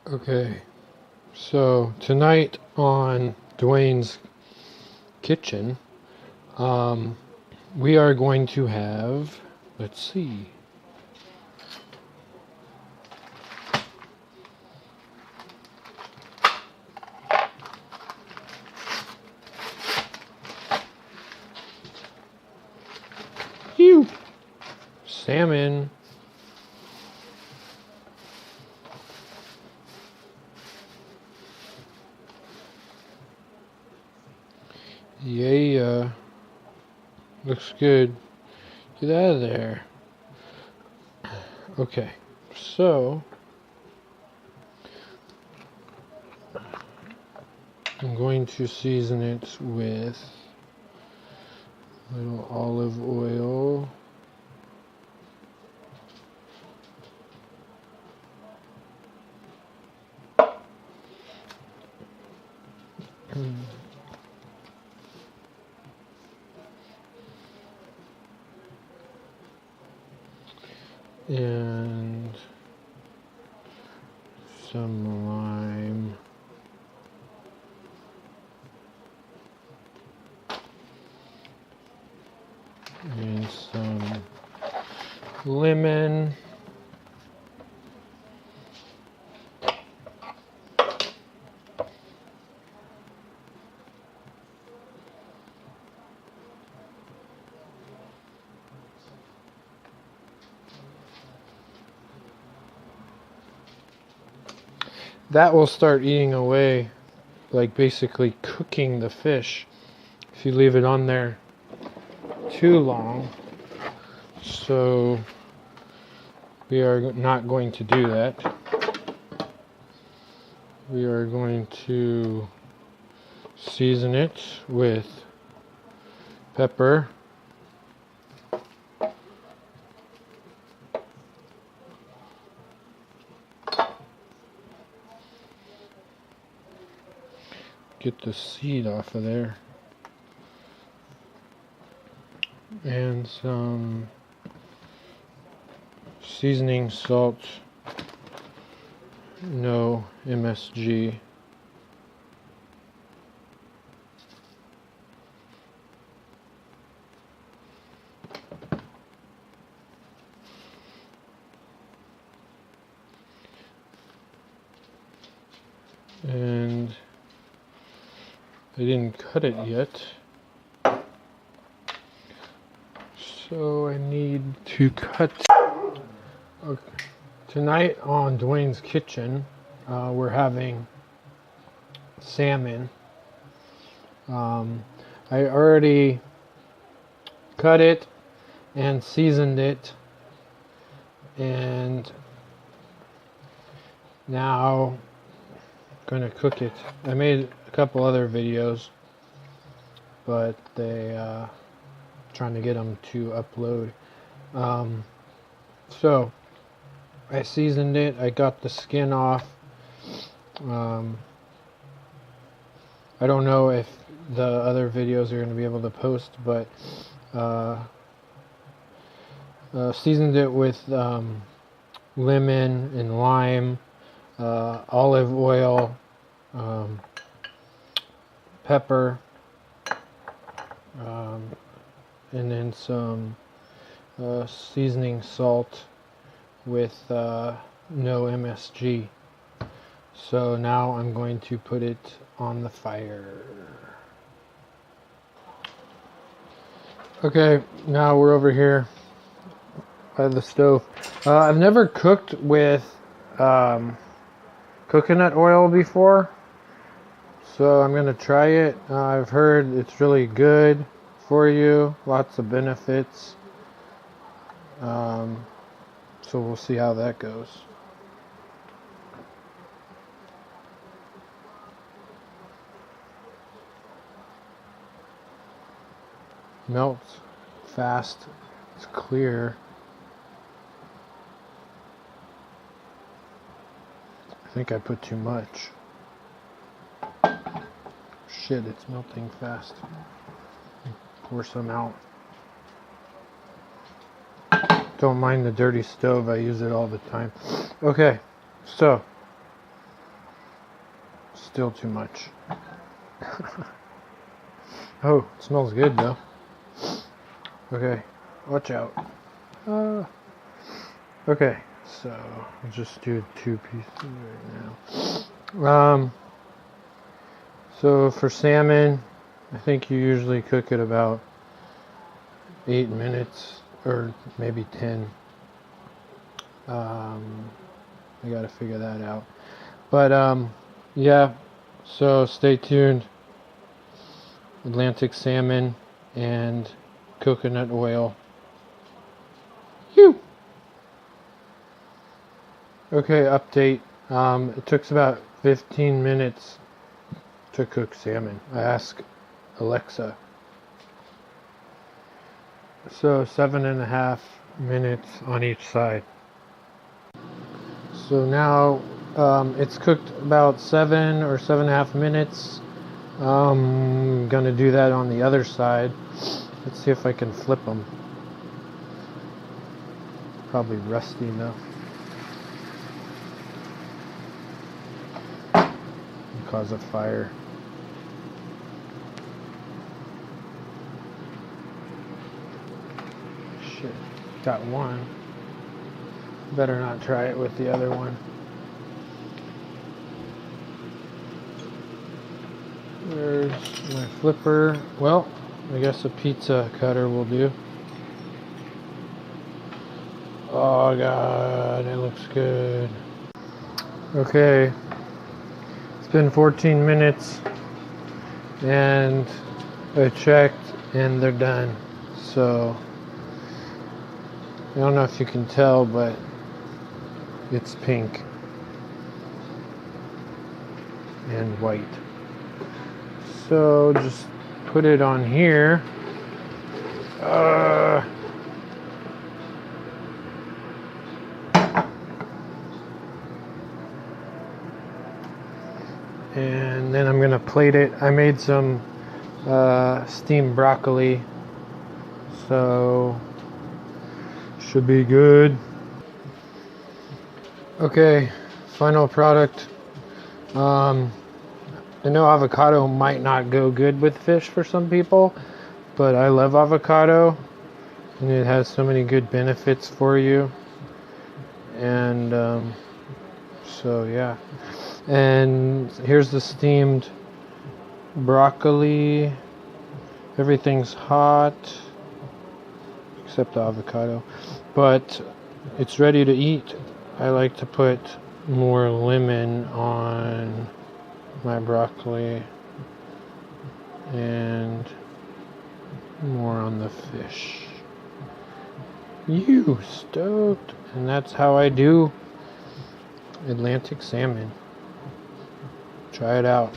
Okay, so tonight on Dwayne's Kitchen, we are going to have, let's see, phew, salmon, yeah, looks good. Get out of there. Okay, so I'm going to season it with a little olive oil. And some lime. And some lemon. That will start eating away, like basically cooking the fish if you leave it on there too long. So we are not going to do that. We are going to season it with pepper, get the seed off of there, and some seasoning salt, no MSG. And I didn't cut it yet, so I need to cut. Okay. Tonight on Dwayne's Kitchen, we're having salmon. I already cut it and seasoned it, and now I'm gonna cook it. I made a couple other videos, but they trying to get them to upload. So I seasoned it. I got the skin off. I don't know if the other videos are going to be able to post, but seasoned it with lemon and lime, olive oil, pepper, and then some seasoning salt with no MSG. So now I'm going to put it on the fire. Okay, now we're over here by the stove. I've never cooked with coconut oil before, so I'm gonna try it. I've heard it's really good for you, lots of benefits. So we'll see how that goes. Melts fast. It's clear. I think I put too much. Shit, it's melting fast. Pour some out. Don't mind the dirty stove, I use it all the time. Okay, so Still too much. Oh, it smells good though. Okay, watch out. Okay, so I'll just do 2 pieces right now. So for salmon, I think you usually cook it about 8 minutes or maybe 10. I gotta figure that out. But yeah, so stay tuned. Atlantic salmon and coconut oil. Phew! Okay, update. It took about 15 minutes to cook salmon. I asked Alexa. So 7.5 minutes on each side. So now it's cooked about 7 or 7.5 minutes. I'm gonna do that on the other side. Let's see if I can flip them. Probably rusty enough. Cause a fire. Shit, got one. Better not try it with the other one. There's my flipper. Well, I guess a pizza cutter will do. Oh god, it looks good. Okay, it's been 14 minutes and I checked and they're done. So I don't know if you can tell, but it's pink and white. So just put it on here. And then I'm gonna plate it. I made some steamed broccoli, so should be good. Okay, final product. I know avocado might not go good with fish for some people, but I love avocado and it has so many good benefits for you. And so yeah, and here's the steamed broccoli. Everything's hot except the avocado, but it's ready to eat. I like to put more lemon on my broccoli and more on the fish. You stoked? And that's how I do Atlantic salmon. Try it out.